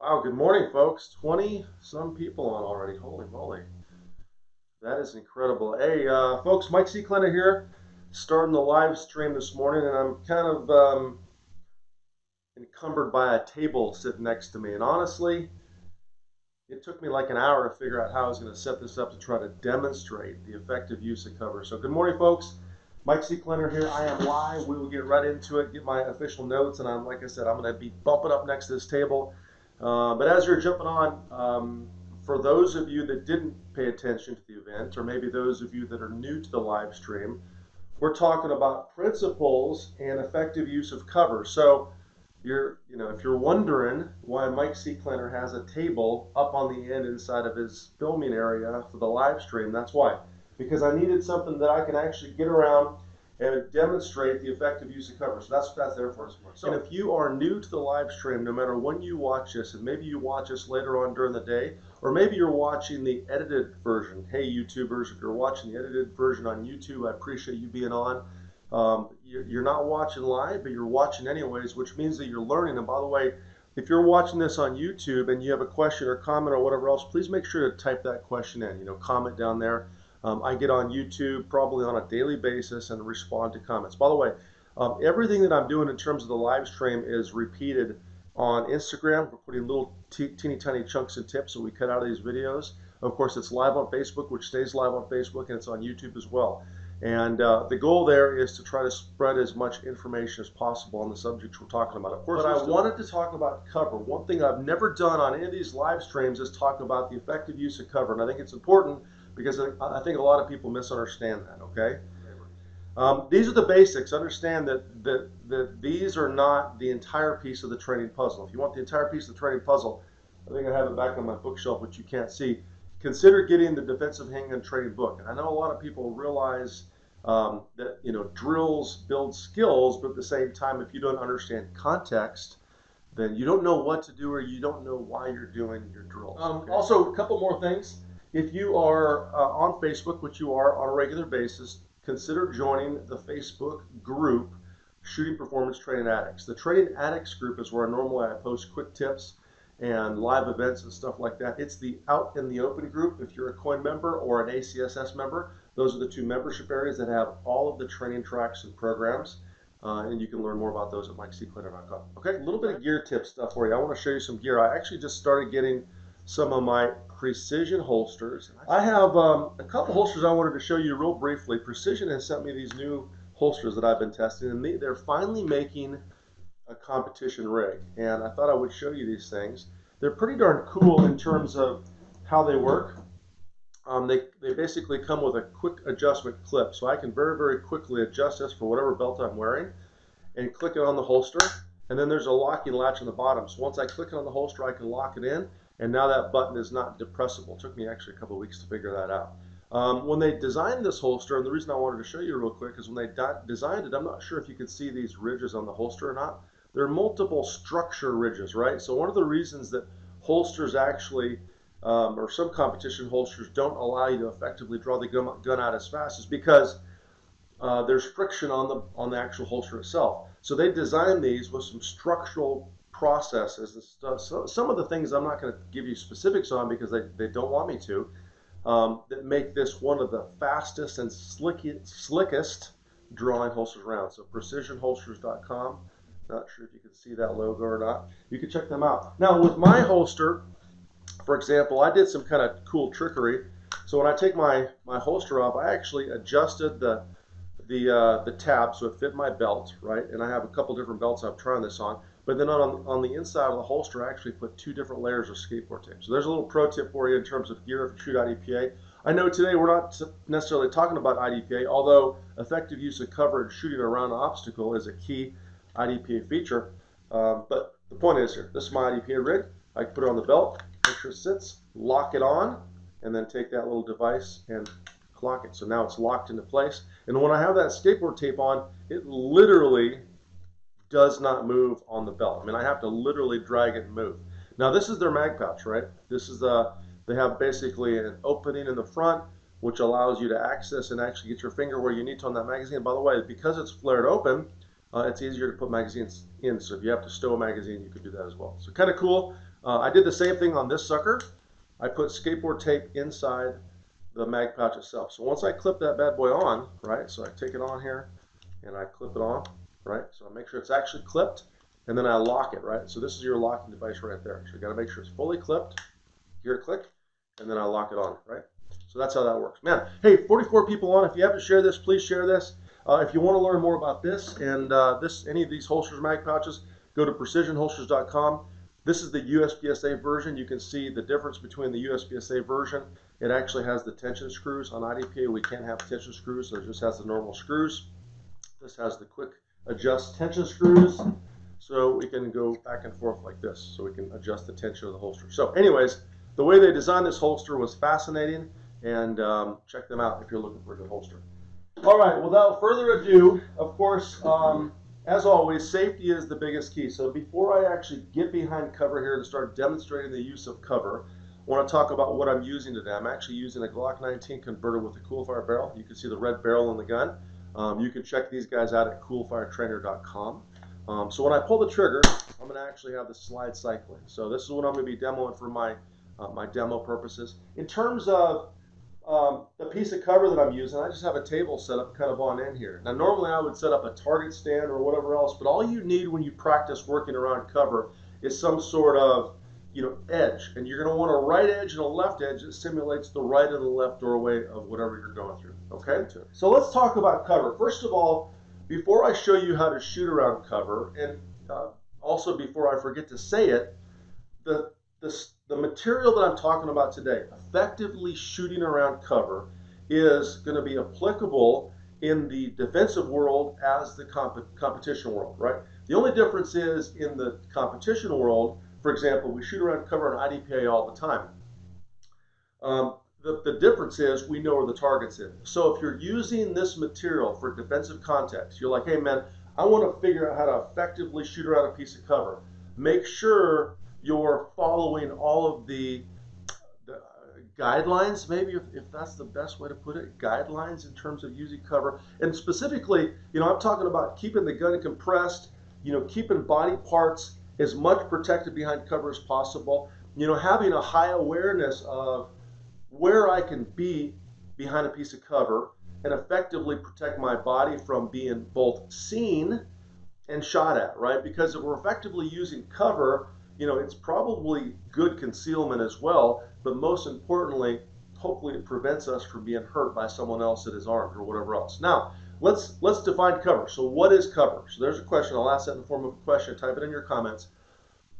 Wow, good morning, folks. 20 some people on already. Holy moly. That is incredible. Hey, folks, Mike C. Clenner here, starting the live stream this morning, and I'm kind of encumbered by a table sitting next to me. And honestly, it took me like an hour to figure out how I was going to set this up to try to demonstrate the effective use of cover. So, good morning, folks. Mike C. Clenner here. I am live. We will get right into it, get my official notes, and like I said, I'm going to be bumping up next to this table. But as you're jumping on, for those of you that didn't pay attention to the event, or maybe those of you that are new to the live stream, we're talking about principles and effective use of cover. So if you're wondering why Mike C. Clenner has a table up on the end inside of his filming area for the live stream, that's why. Because I needed something that I can actually get around and demonstrate the effective use of cover. So that's what that's there for us. So, and if you are new to the live stream, no matter when you watch this, and maybe you watch us later on during the day, or maybe you're watching the edited version. Hey, YouTubers, if you're watching the edited version on YouTube, I appreciate you being on. You're not watching live, but you're watching anyways, which means that you're learning. And by the way, if you're watching this on YouTube and you have a question or comment or whatever else, please make sure to type that question in. Comment down there. I get on YouTube probably on a daily basis and respond to comments. By the way, everything that I'm doing in terms of the live stream is repeated on Instagram. We're putting little teeny tiny chunks and tips that we cut out of these videos. Of course, it's live on Facebook, which stays live on Facebook, and it's on YouTube as well. And the goal there is to try to spread as much information as possible on the subjects we're talking about. Of course, but I wanted to talk about cover. One thing I've never done on any of these live streams is talk about the effective use of cover. And I think it's important because I think a lot of people misunderstand that, okay? These are the basics. Understand that these are not the entire piece of the training puzzle. If you want the entire piece of the training puzzle, I think I have it back on my bookshelf, which you can't see. Consider getting the defensive handgun training book. And I know a lot of people realize that drills build skills, but at the same time, if you don't understand context, then you don't know what to do or you don't know why you're doing your drills. Okay? Also, a couple more things. If you are on Facebook, which you are on a regular basis, consider joining the Facebook group, Shooting Performance Training Addicts. The Training Addicts group is where normally I post quick tips and live events and stuff like that. It's the Out in the Open group. If you're a coin member or an ACSS member, those are the two membership areas that have all of the training tracks and programs. And you can learn more about those at MikeCClenner.com. Okay, a little bit of gear tip stuff for you. I want to show you some gear. I actually just started getting some of my Precision holsters. I have a couple holsters I wanted to show you real briefly. Precision has sent me these new holsters that I've been testing, and they're finally making a competition rig, and I thought I would show you these things. They're pretty darn cool in terms of how they work. They basically come with a quick adjustment clip, so I can very, very quickly adjust this for whatever belt I'm wearing and click it on the holster, and then there's a locking latch on the bottom. So once I click it on the holster, I can lock it in, and now that button is not depressible. It took me actually a couple of weeks to figure that out. When they designed this holster, and the reason I wanted to show you real quick is when they designed it, I'm not sure if you can see these ridges on the holster or not. There are multiple structure ridges, right? So one of the reasons that holsters actually, or some competition holsters don't allow you to effectively draw the gun out as fast is because there's friction on the actual holster itself. So they designed these with some structural processes and stuff. So some of the things I'm not going to give you specifics on because they don't want me to, that make this one of the fastest and slickest drawing holsters around. So precisionholsters.com. Not sure if you can see that logo or not. You can check them out. Now with my holster, for example, I did some kind of cool trickery. So when I take my holster off, I actually adjusted the tab so it fit my belt, right? And I have a couple different belts I'm trying this on. But then on the inside of the holster, I actually put 2 different layers of skateboard tape. So there's a little pro tip for you in terms of gear if you shoot IDPA. I know today we're not necessarily talking about IDPA, although effective use of cover and shooting around an obstacle is a key IDPA feature. But the point is here, this is my IDPA rig. I can put it on the belt, make sure it sits, lock it on, and then take that little device and clock it. So now it's locked into place. And when I have that skateboard tape on, it literally does not move on the belt. I mean, I have to literally drag it and move. Now this is their mag pouch, right? This is they have basically an opening in the front, which allows you to access and actually get your finger where you need to on that magazine. By the way, because it's flared open, it's easier to put magazines in. So if you have to stow a magazine, you could do that as well. So kind of cool. I did the same thing on this sucker. I put skateboard tape inside the mag pouch itself. So once I clip that bad boy on, right, so I take it on here and I clip it on, right, so I make sure it's actually clipped, and then I lock it, right. So this is your locking device right there. So you got to make sure it's fully clipped. Hear it click, and then I lock it on, right. So that's how that works. Man, hey, 44 people on. If you haven't shared this, please share this. If you want to learn more about this and any of these holsters, mag pouches, go to precisionholsters.com. This is the USPSA version. You can see the difference between the USPSA version. It actually has the tension screws. On IDPA, we can't have tension screws, so it just has the normal screws. This has the quick adjust tension screws, so we can go back and forth like this, so we can adjust the tension of the holster. So anyways, the way they designed this holster was fascinating, and check them out if you're looking for a good holster. All right, without further ado, of course, as always, safety is the biggest key. So before I actually get behind cover here and start demonstrating the use of cover, I want to talk about what I'm using today. I'm actually using a Glock 19 converted with a Coolfire barrel. You can see the red barrel in the gun. You can check these guys out at coolfiretrainer.com. So when I pull the trigger, I'm going to actually have the slide cycling. So this is what I'm going to be demoing for my demo purposes. In terms of the piece of cover that I'm using, I just have a table set up kind of on end here. Now normally I would set up a target stand or whatever else, but all you need when you practice working around cover is some sort of edge. And you're going to want a right edge and a left edge that simulates the right and the left doorway of whatever you're going through. Okay? So let's talk about cover. First of all, before I show you how to shoot around cover, and also before I forget to say it, the material that I'm talking about today, effectively shooting around cover, is going to be applicable in the defensive world as the competition world, right? The only difference is in the competition world, for example, we shoot around cover on IDPA all the time. The difference is we know where the target's in. So if you're using this material for defensive context, you're like, hey man, I want to figure out how to effectively shoot around a piece of cover. Make sure you're following all of the guidelines, maybe if that's the best way to put it, guidelines in terms of using cover. And specifically, I'm talking about keeping the gun compressed, keeping body parts as much protected behind cover as possible, having a high awareness of where I can be behind a piece of cover and effectively protect my body from being both seen and shot at, right? Because if we're effectively using cover, it's probably good concealment as well, but most importantly, hopefully it prevents us from being hurt by someone else that is armed or whatever else. Now, let's define cover. So what is cover? So there's a question. I'll ask that in the form of a question. Type it in your comments.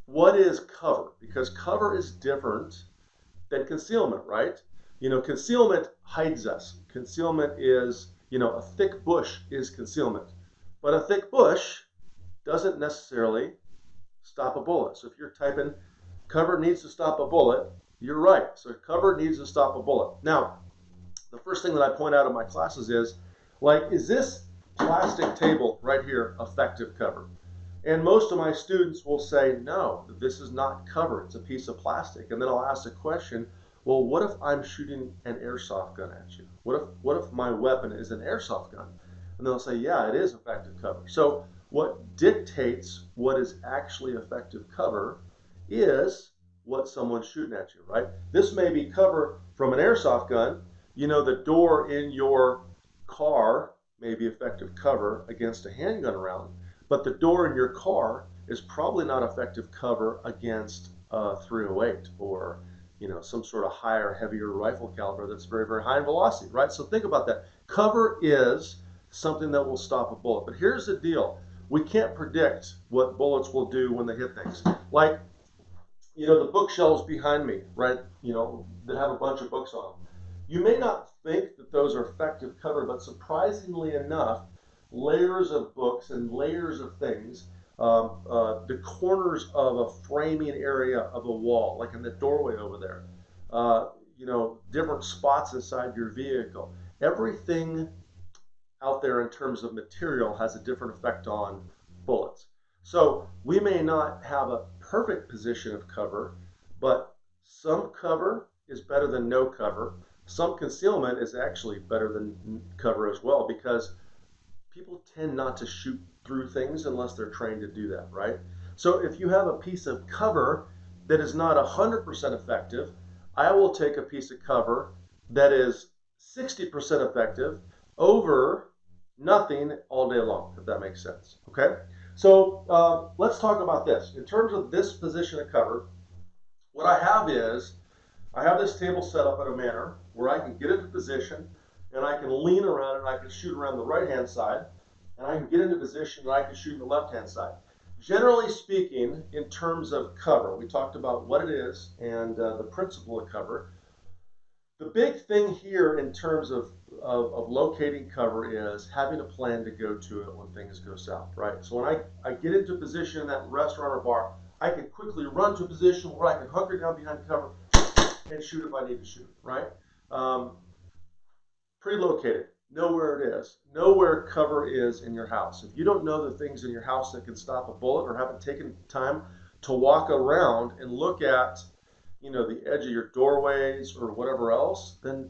What is cover? Because cover is different than concealment, right? Concealment hides us. Concealment is, a thick bush is concealment. But a thick bush doesn't necessarily stop a bullet. So if you're typing cover needs to stop a bullet, you're right. So cover needs to stop a bullet. Now, the first thing that I point out in my classes is this plastic table right here effective cover? And most of my students will say, no, this is not cover, it's a piece of plastic. And then I'll ask the question, well, what if I'm shooting an airsoft gun at you? What if my weapon is an airsoft gun? And they'll say, yeah, it is effective cover. So what dictates what is actually effective cover is what someone's shooting at you, right? This may be cover from an airsoft gun. The door in your car may be effective cover against a handgun round, but the door in your car is probably not effective cover against a 308 or some sort of higher, heavier rifle caliber that's very, very high in velocity, right? So think about that. Cover is something that will stop a bullet. But here's the deal. We can't predict what bullets will do when they hit things. Like, the bookshelves behind me, right? That have a bunch of books on them. You may not think that those are effective cover, but surprisingly enough, layers of books and layers of things, the corners of a framing area of a wall, like in the doorway over there, different spots inside your vehicle. Everything out there in terms of material has a different effect on bullets. So we may not have a perfect position of cover, but some cover is better than no cover. Some concealment is actually better than cover as well, because people tend not to shoot through things unless they're trained to do that, right? So if you have a piece of cover that is not 100% effective, I will take a piece of cover that is 60% effective over nothing all day long, if that makes sense. Okay? So let's talk about this. In terms of this position of cover, what I have is I have this table set up in a manner where I can get into position and I can lean around and I can shoot around the right-hand side, and I can get into position and I can shoot in the left-hand side. Generally speaking, in terms of cover, we talked about what it is and the principle of cover. The big thing here in terms of locating cover is having a plan to go to it when things go south, right? So when I get into position in that restaurant or bar, I can quickly run to a position where I can hunker down behind cover and shoot if I need to shoot, right? Pre-located, know where it is, know where cover is in your house. If you don't know the things in your house that can stop a bullet or haven't taken time to walk around and look at, you know, the edge of your doorways or whatever else, then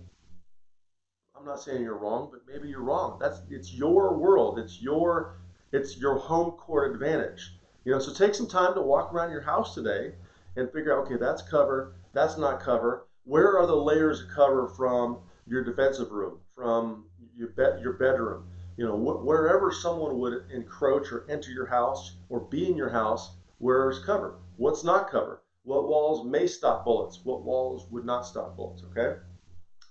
I'm not saying you're wrong, but maybe you're wrong. It's your world, it's your home court advantage. You know, so take some time to walk around your house today and figure out, okay, that's cover, that's not cover. Where are the layers of cover from your defensive room, from your bedroom? You know, wherever someone would encroach or enter your house or be in your house, where's cover? What's not cover? What walls may stop bullets? What walls would not stop bullets? Okay.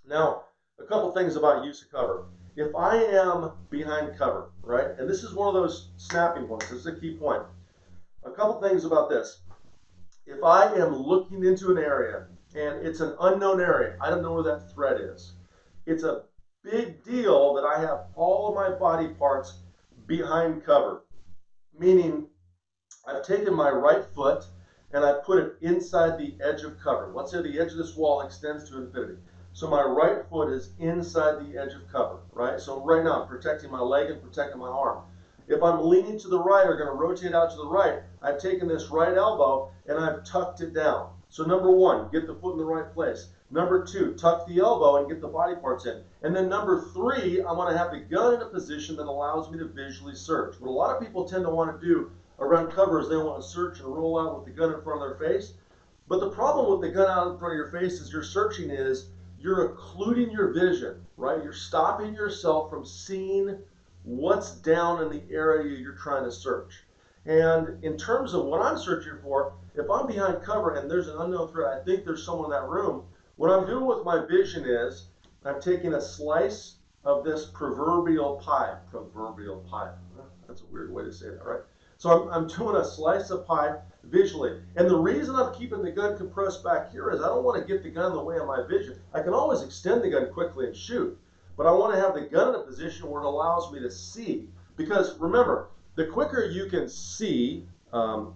Now, a couple things about use of cover. If I am behind cover, right, and this is one of those snapping points, this is a key point. A couple things about this. If I am looking into an area and it's an unknown area, I don't know where that threat is, it's a big deal that I have all of my body parts behind cover, meaning I've taken my right foot and I put it inside the edge of cover. Let's say the edge of this wall extends to infinity. So my right foot is inside the edge of cover, right? So right now I'm protecting my leg and protecting my arm. If I'm leaning to the right or going to rotate out to the right, I've taken this right elbow and I've tucked it down. So number one, get the foot in the right place. Number two, tuck the elbow and get the body parts in. And then number three, I want to have the gun in a position that allows me to visually search. What a lot of people tend to want to do around cover is they want to search and roll out with the gun in front of their face. But the problem with the gun out in front of your face as you're searching is you're occluding your vision, right? You're stopping yourself from seeing what's down in the area you're trying to search. And in terms of what I'm searching for, if I'm behind cover and there's an unknown threat, I think there's someone in that room, what I'm doing with my vision is I'm taking a slice of this proverbial pie. Proverbial pie. That's a weird way to say that, right? So I'm doing a slice of pie visually. And the reason I'm keeping the gun compressed back here is I don't want to get the gun in the way of my vision. I can always extend the gun quickly and shoot, but I want to have the gun in a position where it allows me to see. Because remember, the quicker you can see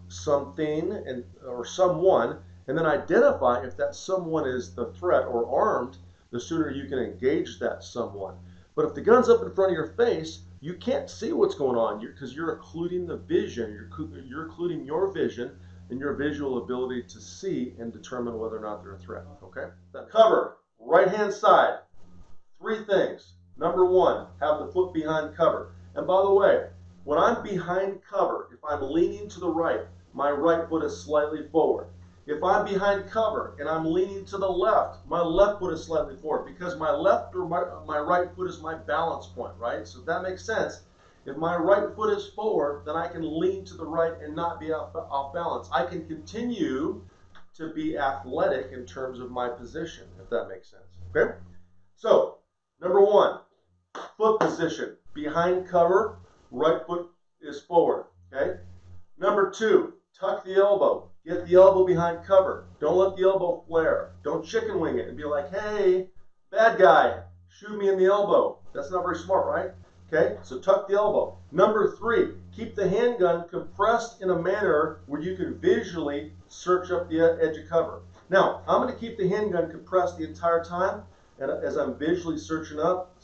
something or someone, and then identify if that someone is the threat or armed, the sooner you can engage that someone. But if the gun's up in front of your face, you can't see what's going on because you're occluding the vision. You're occluding your vision and your visual ability to see and determine whether or not they're a threat. Okay? Cover, right-hand side. Three things. Number one, have the foot behind cover. And by the way, when I'm behind cover, if I'm leaning to the right, my right foot is slightly forward. If I'm behind cover and I'm leaning to the left, my left foot is slightly forward because my left or my right foot is my balance point, right? So if that makes sense, if my right foot is forward, then I can lean to the right and not be off balance. I can continue to be athletic in terms of my position, if that makes sense, okay? So, number one, foot position. Behind cover, right foot is forward, okay? Number two, tuck the elbow. Get the elbow behind cover. Don't let the elbow flare. Don't chicken wing it and be like, hey, bad guy, shoot me in the elbow. That's not very smart, right? Okay, so tuck the elbow. Number three, keep the handgun compressed in a manner where you can visually search up the edge of cover. Now, I'm going to keep the handgun compressed the entire time, and as I'm visually searching up,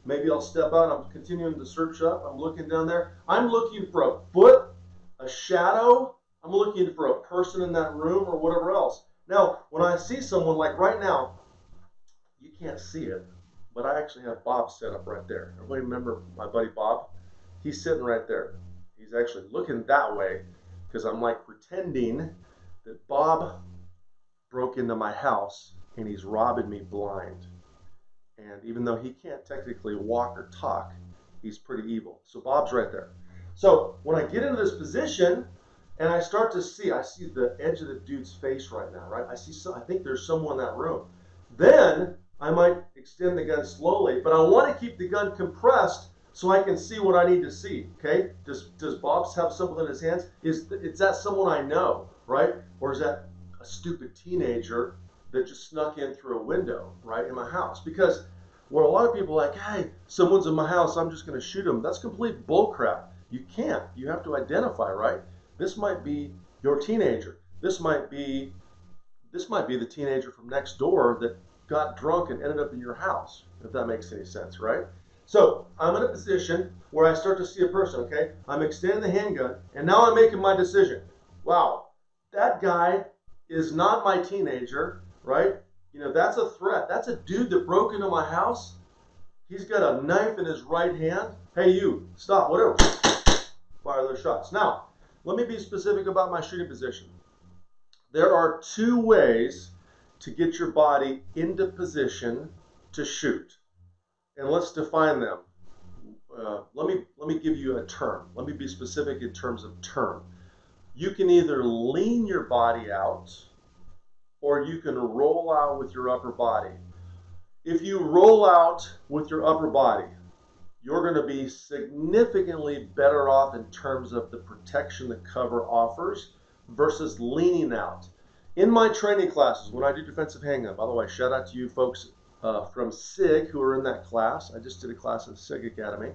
maybe I'll step out, I'm continuing to search up, I'm looking down there. I'm looking for a foot, a shadow, I'm looking for a person in that room or whatever else. Now, when I see someone, like right now, you can't see it, but I actually have Bob set up right there. Everybody remember my buddy Bob? He's sitting right there. He's actually looking that way because I'm like pretending that Bob broke into my house and he's robbing me blind. And even though he can't technically walk or talk, he's pretty evil. So Bob's right there. So when I get into this position and I start to see, I see the edge of the dude's face right now, right? I think there's someone in that room. Then I might extend the gun slowly, but I want to keep the gun compressed so I can see what I need to see, okay? Does Bob have someone in his hands? Is that someone I know, right? Or is that a stupid teenager that just snuck in through a window, right, in my house? Because where a lot of people are like, hey, someone's in my house, I'm just going to shoot him. That's complete bullcrap. You can't. You have to identify, right? This might be your teenager. This might be the teenager from next door that got drunk and ended up in your house, if that makes any sense, right? So I'm in a position where I start to see a person, okay? I'm extending the handgun, and now I'm making my decision. Wow, that guy is not my teenager, right? You know, that's a threat. That's a dude that broke into my house. He's got a knife in his right hand. Hey, you, stop, whatever. Fire those shots. Now, let me be specific about my shooting position. There are two ways to get your body into position to shoot. And let's define them. Let me give you a term. Let me be specific in terms of term. You can either lean your body out or you can roll out with your upper body. If you roll out with your upper body, you're going to be significantly better off in terms of the protection the cover offers versus leaning out. In my training classes, when I do defensive handgun, by the way, shout out to you folks from SIG who are in that class. I just did a class at SIG Academy,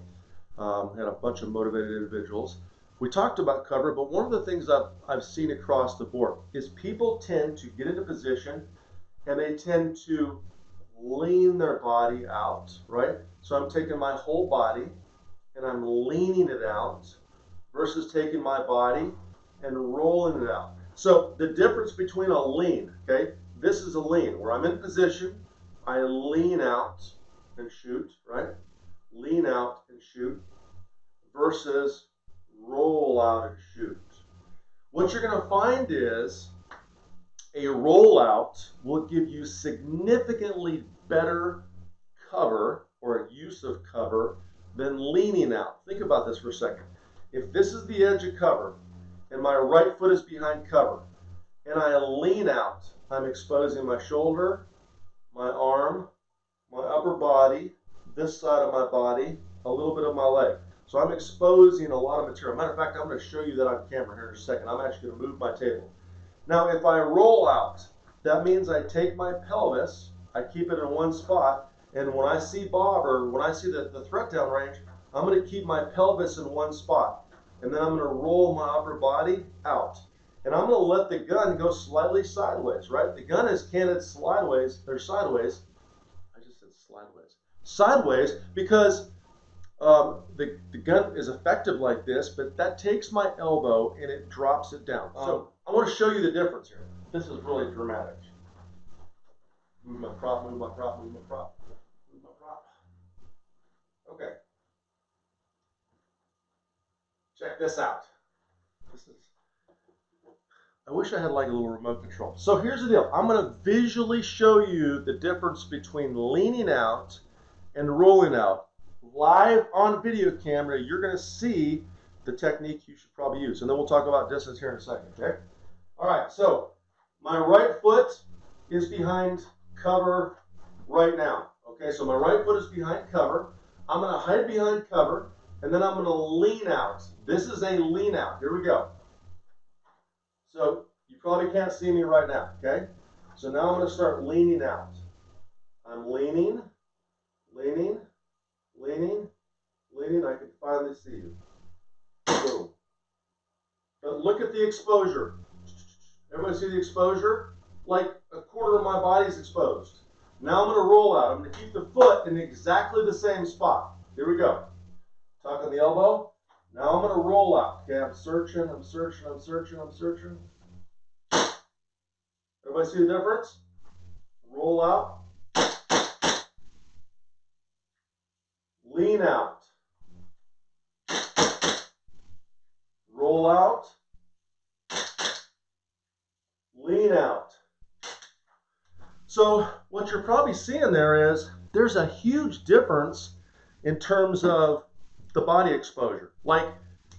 had a bunch of motivated individuals. We talked about cover, but one of the things I've seen across the board is people tend to get into position and they tend to lean their body out, right? So I'm taking my whole body and I'm leaning it out versus taking my body and rolling it out. So the difference between a lean, okay, this is a lean where I'm in position, I lean out and shoot, right? Lean out and shoot versus roll out and shoot. What you're going to find is a rollout will give you significantly better cover or a use of cover than leaning out. Think about this for a second. If this is the edge of cover and my right foot is behind cover and I lean out, I'm exposing my shoulder, my arm, my upper body, this side of my body, a little bit of my leg. So I'm exposing a lot of material. Matter of fact, I'm going to show you that on camera here in a second. I'm actually going to move my table. Now, if I roll out, that means I take my pelvis, I keep it in one spot, and when I see Bob or when I see the threat down range, I'm going to keep my pelvis in one spot. And then I'm going to roll my upper body out. And I'm going to let the gun go slightly sideways, right? The gun is canted sideways, I just said sideways. Sideways because the gun is effective like this, but that takes my elbow and it drops it down. So I want to show you the difference here. This is really dramatic. Move my prop, move my prop, move my prop, move my prop. Okay. Check this out. I wish I had like a little remote control. So here's the deal. I'm going to visually show you the difference between leaning out and rolling out. Live on video camera, you're going to see the technique you should probably use. And then we'll talk about distance here in a second, okay? All right, so my right foot is behind cover right now. Okay, so my right foot is behind cover. I'm going to hide behind cover, and then I'm going to lean out. This is a lean out. Here we go. So you probably can't see me right now, okay? So now I'm going to start leaning out. I'm leaning, leaning, leaning, leaning. I can finally see you. Boom. But look at the exposure. Everybody see the exposure? Like a quarter of my body is exposed. Now I'm going to roll out. I'm going to keep the foot in exactly the same spot. Here we go. Tuck on the elbow. Now I'm going to roll out. Okay, I'm searching, I'm searching, I'm searching, I'm searching. Everybody see the difference? Roll out. Lean out. Roll out. lean out. So what you're probably seeing there is there's a huge difference in terms of the body exposure. Like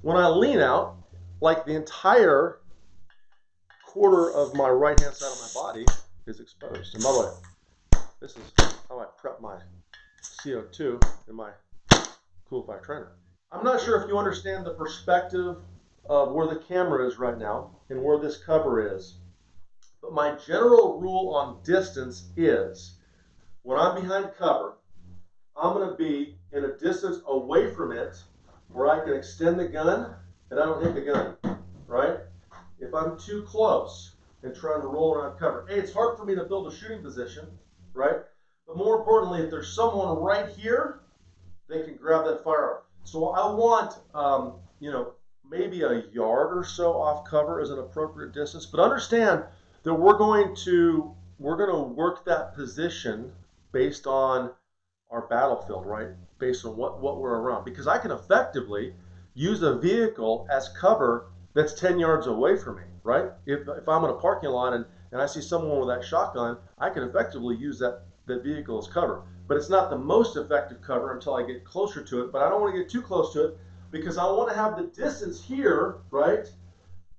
when I lean out, like the entire quarter of my right hand side of my body is exposed. And by the way, this is how I prep my CO2 in my Cool Fire trainer. I'm not sure if you understand the perspective of where the camera is right now and where this cover is. But my general rule on distance is when I'm behind cover, I'm going to be in a distance away from it where I can extend the gun and I don't hit the gun, right? If I'm too close and trying to roll around cover, A, it's hard for me to build a shooting position, right? But more importantly, if there's someone right here, they can grab that firearm. So I want, maybe a yard or so off cover as an appropriate distance, but understand that we're going to work that position based on our battlefield, right? Based on what we're around. Because I can effectively use a vehicle as cover that's 10 yards away from me, right? If I'm in a parking lot and I see someone with that shotgun, I can effectively use that vehicle as cover. But it's not the most effective cover until I get closer to it. But I don't want to get too close to it because I want to have the distance here, right?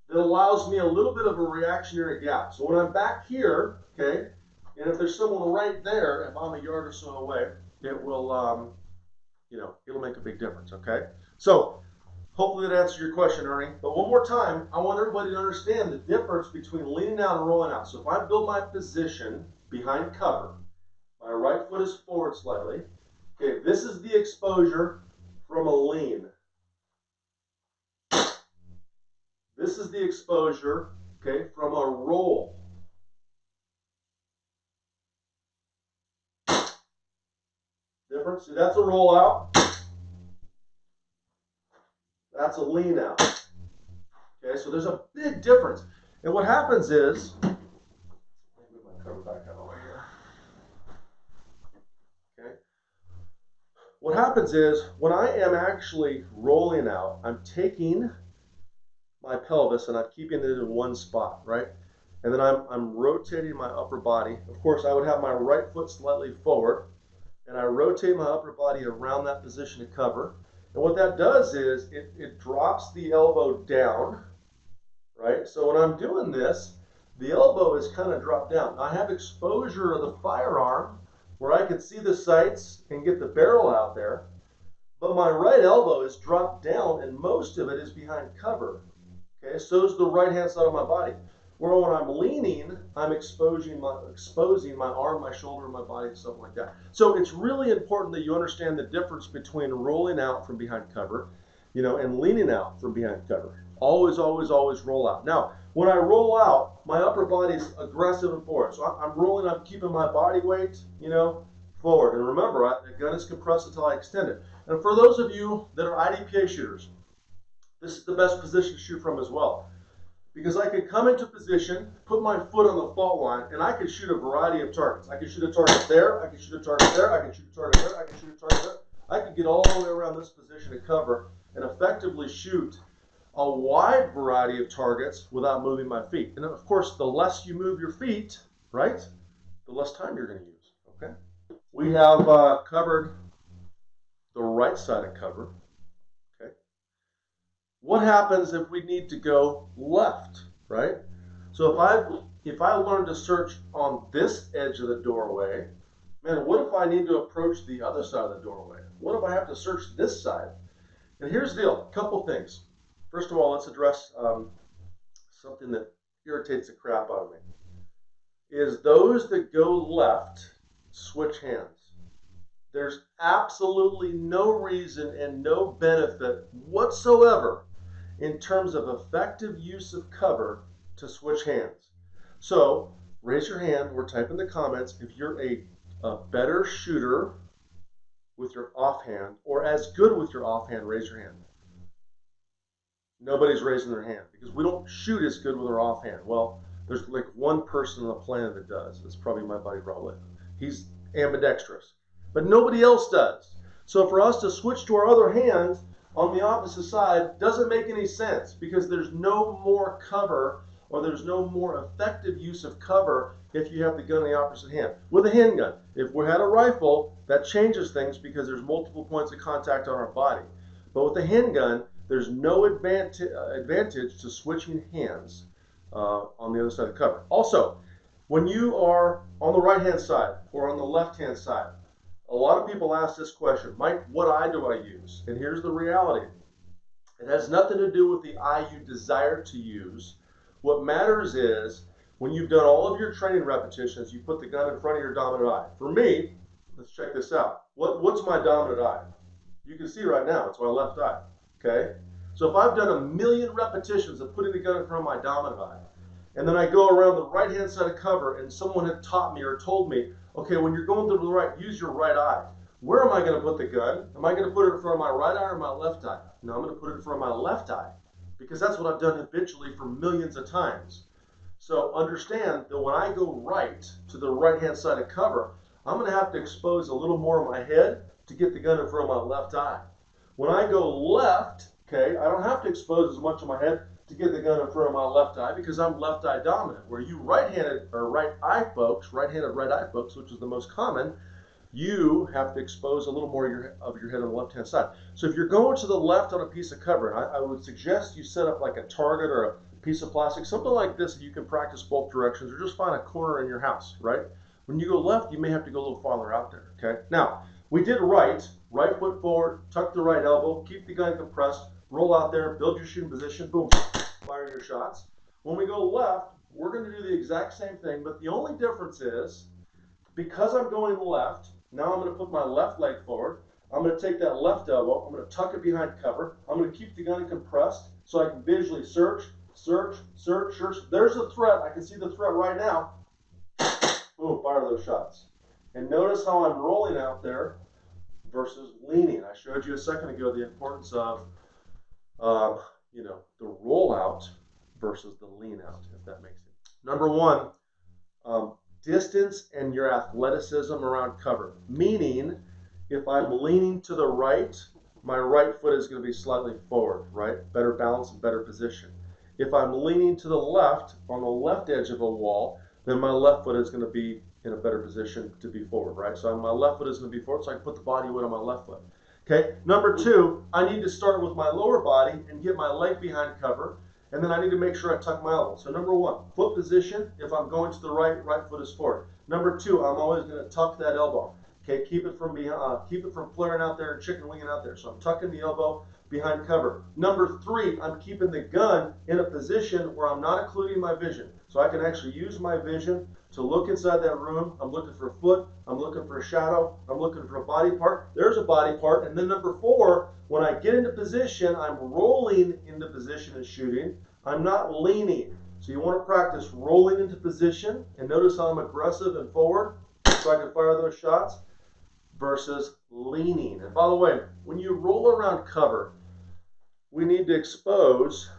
That allows me a little bit of a reactionary gap. So when I'm back here, okay, and if there's someone right there, if I'm a yard or so away, it will, it'll make a big difference, okay? So hopefully that answers your question, Ernie. But one more time, I want everybody to understand the difference between leaning out and rolling out. So if I build my position behind cover, my right foot is forward slightly. Okay, this is the exposure from a lean. This is the exposure, okay, from a roll. Difference? See, that's a roll out. That's a lean out. Okay, so there's a big difference. And what happens is, let me move my cover back out over here. Okay. What happens is, when I am actually rolling out, I'm taking my pelvis and I'm keeping it in one spot, right? And then I'm rotating my upper body. Of course, I would have my right foot slightly forward, and I rotate my upper body around that position of cover. And what that does is it drops the elbow down, right? So when I'm doing this, the elbow is kind of dropped down. I have exposure of the firearm where I can see the sights and get the barrel out there, but my right elbow is dropped down and most of it is behind cover. Okay, so is the right hand side of my body. Where when I'm leaning, I'm exposing my arm, my shoulder, my body, and stuff like that. So it's really important that you understand the difference between rolling out from behind cover, and leaning out from behind cover. Always, always, always roll out. Now, when I roll out, my upper body is aggressive and forward. So I'm rolling, I'm keeping my body weight, forward. And remember, the gun is compressed until I extend it. And for those of you that are IDPA shooters, this is the best position to shoot from as well. Because I could come into position, put my foot on the fault line, and I could shoot a variety of targets. I could shoot a target there, I could shoot a target there, I could shoot a target there, I could shoot a target there. I could get all the way around this position of cover and effectively shoot a wide variety of targets without moving my feet. And of course, the less you move your feet, right, the less time you're going to use, okay? We have covered the right side of cover. What happens if we need to go left, right? So if I learn to search on this edge of the doorway, man, what if I need to approach the other side of the doorway? What if I have to search this side? And here's the deal, a couple things. First of all, let's address something that irritates the crap out of me. Is those that go left switch hands. There's absolutely no reason and no benefit whatsoever in terms of effective use of cover to switch hands. So raise your hand or type in the comments if you're a better shooter with your offhand or as good with your offhand. Raise your hand. Nobody's raising their hand because we don't shoot as good with our offhand. Well, there's like one person on the planet that does. It's probably my buddy Raul. He's ambidextrous, but nobody else does. So for us to switch to our other hand on the opposite side doesn't make any sense because there's no more cover or there's no more effective use of cover if you have the gun in the opposite hand. With a handgun, if we had a rifle, that changes things because there's multiple points of contact on our body. But with a handgun, there's no advantage to switching hands on the other side of the cover. Also, when you are on the right-hand side or on the left-hand side, a lot of people ask this question, Mike, what eye do I use? And here's the reality. It has nothing to do with the eye you desire to use. What matters is when you've done all of your training repetitions, you put the gun in front of your dominant eye. For me, let's check this out. What's my dominant eye? You can see right now, it's my left eye. Okay? So if I've done 1,000,000 repetitions of putting the gun in front of my dominant eye, and then I go around the right-hand side of cover and someone had taught me or told me, okay, when you're going to the right, use your right eye. Where am I going to put the gun? Am I going to put it in front of my right eye or my left eye? No, I'm going to put it in front of my left eye because that's what I've done habitually for millions of times. So understand that when I go right to the right-hand side of cover, I'm going to have to expose a little more of my head to get the gun in front of my left eye. When I go left, okay, I don't have to expose as much of my head to get the gun in front of my left eye because I'm left eye dominant. Where you right-handed or right-eye folks, right-handed right-eye folks, which is the most common, you have to expose a little more of your head on the left-hand side. So if you're going to the left on a piece of cover, I would suggest you set up like a target or a piece of plastic, something like this that you can practice both directions, or just find a corner in your house, right? When you go left, you may have to go a little farther out there, okay? Now, we did right foot forward, tuck the right elbow, keep the gun compressed, roll out there, build your shooting position, boom, fire your shots. When we go left, we're going to do the exact same thing, but the only difference is because I'm going left, now I'm going to put my left leg forward. I'm going to take that left elbow. I'm going to tuck it behind cover. I'm going to keep the gun compressed so I can visually search, search, search, search. There's the threat. I can see the threat right now. Boom, fire those shots. And notice how I'm rolling out there versus leaning. I showed you a second ago the importance of, the rollout versus the lean out, if that makes sense. Number one, distance and your athleticism around cover. Meaning, if I'm leaning to the right, my right foot is going to be slightly forward, right? Better balance and better position. If I'm leaning to the left, on the left edge of a wall, then my left foot is going to be in a better position to be forward, right? So my left foot is going to be forward, so I can put the body weight on my left foot. Okay, number two, I need to start with my lower body and get my leg behind cover, and then I need to make sure I tuck my elbow. So number one, foot position, if I'm going to the right, right foot is forward. Number two, I'm always going to tuck that elbow. Okay, keep it from flaring out there and chicken winging out there. So I'm tucking the elbow behind cover. Number three, I'm keeping the gun in a position where I'm not occluding my vision. So I can actually use my vision to look inside that room. I'm looking for a foot, I'm looking for a shadow, I'm looking for a body part. There's a body part. And then number four, when I get into position, I'm rolling into position and shooting. I'm not leaning. So you want to practice rolling into position, and notice how I'm aggressive and forward so I can fire those shots versus leaning. And by the way, when you roll around cover, we need to expose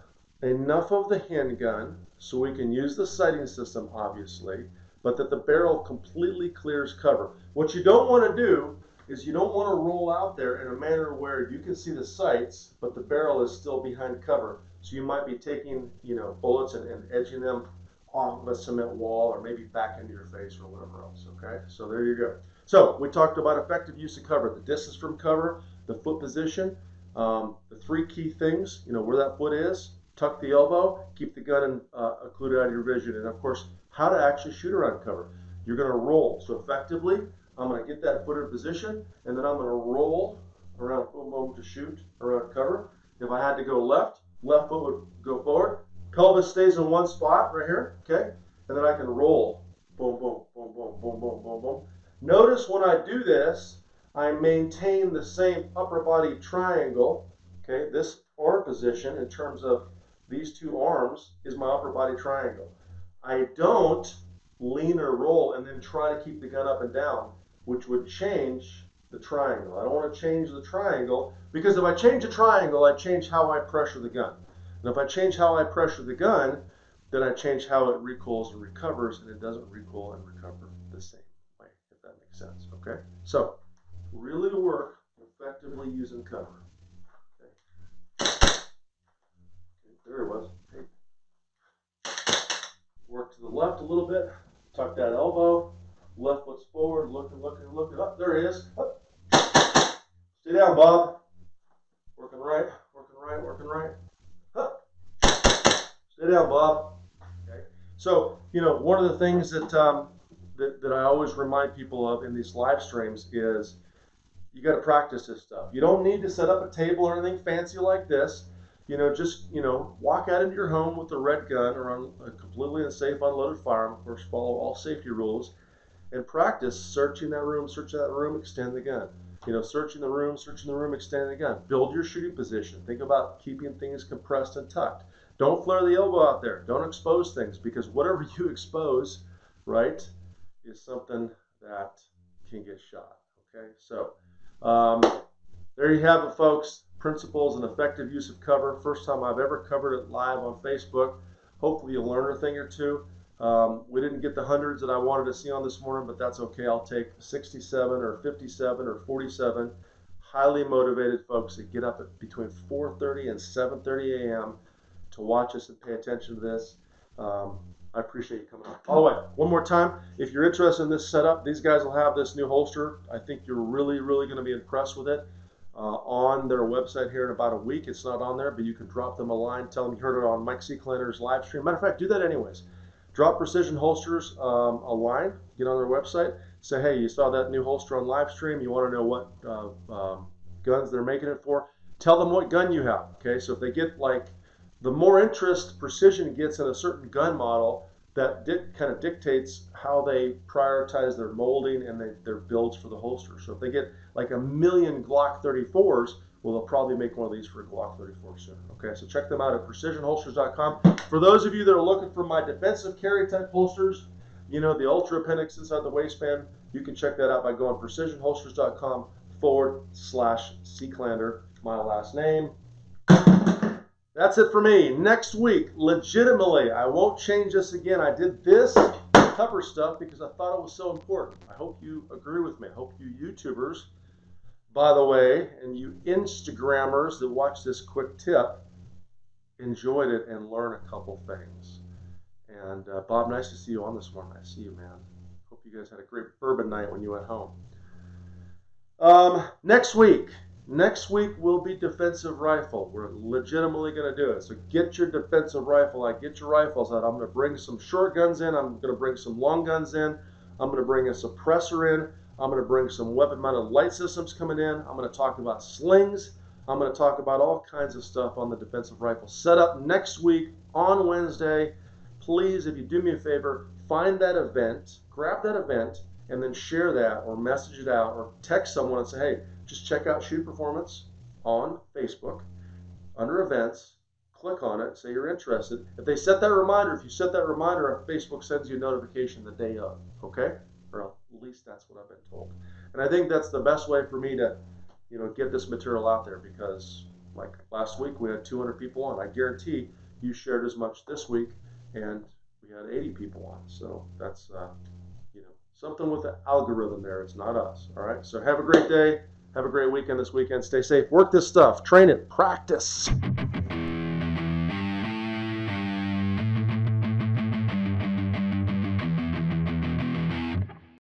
enough of the handgun so we can use the sighting system, obviously, but that the barrel completely clears cover. What you don't want to do is you don't want to roll out there in a manner where you can see the sights, but the barrel is still behind cover. So you might be taking, bullets and edging them off of a cement wall or maybe back into your face or whatever else, okay? So there you go. So we talked about effective use of cover, the distance from cover, the foot position, the three key things, where that foot is, tuck the elbow, keep the gun occluded out of your vision, and of course, how to actually shoot around cover. You're going to roll. So effectively, I'm going to get that foot in position, and then I'm going to roll around, boom, boom, to shoot around cover. If I had to go left foot would go forward. Pelvis stays in one spot right here, okay? And then I can roll, boom, boom, boom, boom, boom, boom, boom, boom. Notice when I do this, I maintain the same upper body triangle, okay? This arm position in terms of these two arms is my upper body triangle. I don't lean or roll and then try to keep the gun up and down, which would change the triangle. I don't want to change the triangle because if I change the triangle, I change how I pressure the gun. And if I change how I pressure the gun, then I change how it recoils and recovers, and it doesn't recoil and recover the same way, if that makes sense, okay? So, really work effectively using cover. Okay. There it was. Work to the left a little bit. Tuck that elbow. Left foot's forward. Looking. Up. There he is. Up. Stay down, Bob. Working right. Up. Stay down, Bob. Okay. So, one of the things that I always remind people of in these live streams is you got to practice this stuff. You don't need to set up a table or anything fancy like this. Just walk out into your home with a red gun or on a completely unsafe unloaded firearm. Of course, follow all safety rules and practice searching that room, extend the gun. Searching the room, extending the gun. Build your shooting position. Think about keeping things compressed and tucked. Don't flare the elbow out there. Don't expose things, because whatever you expose, right, is something that can get shot. Okay, so there you have it, folks. Principles and effective use of cover. First time I've ever covered it live on Facebook. Hopefully you'll learn a thing or two. We didn't get the hundreds that I wanted to see on this morning, but that's okay. I'll take 67 or 57 or 47 highly motivated folks that get up at between 4:30 and 7:30 a.m. to watch us and pay attention to this. I appreciate you coming on. By the way, one more time, if you're interested in this setup, these guys will have this new holster. I think you're really, really going to be impressed with it. On their website here in about a week. It's not on there, but you can drop them a line, tell them you heard it on Mike C. Kleiner's live stream. Matter of fact, do that anyways. Drop Precision Holsters a line, get on their website, say, hey, you saw that new holster on live stream, you want to know what guns they're making it for. Tell them what gun you have, okay? So if they get, like, the more interest Precision gets in a certain gun model, that kind of dictates how they prioritize their molding and their builds for the holster. So if they get like 1 million Glock 34s, well, they'll probably make one of these for a Glock 34 soon. Okay, so check them out at precisionholsters.com. For those of you that are looking for my defensive carry type holsters, the Ultra Appendix inside the waistband, you can check that out by going precisionholsters.com/cclander, my last name. That's it for me. Next week, legitimately, I won't change this again. I did this cover stuff because I thought it was so important. I hope you agree with me. I hope you YouTubers, by the way, and you Instagrammers that watch this quick tip, enjoyed it and learned a couple things. And Bob, nice to see you on this morning. I see you, man. Hope you guys had a great bourbon night when you went home. Next week will be defensive rifle. We're legitimately going to do it. So get your defensive rifle out. Get your rifles out. I'm going to bring some short guns in. I'm going to bring some long guns in. I'm going to bring a suppressor in. I'm going to bring some weapon-mounted light systems coming in. I'm going to talk about slings. I'm going to talk about all kinds of stuff on the defensive rifle setup next week on Wednesday. Please, if you do me a favor, find that event, grab that event, and then share that or message it out or text someone and say, hey, just check out Shoot Performance on Facebook under events, click on it, say you're interested. If you set that reminder, Facebook sends you a notification the day of, okay? Or at least that's what I've been told. And I think that's the best way for me to, get this material out there, because like last week we had 200 people on. I guarantee you shared as much this week and we had 80 people on. So that's, something with the algorithm there. It's not us, all right? So have a great day. Have a great weekend this weekend. Stay safe. Work this stuff. Train it. Practice.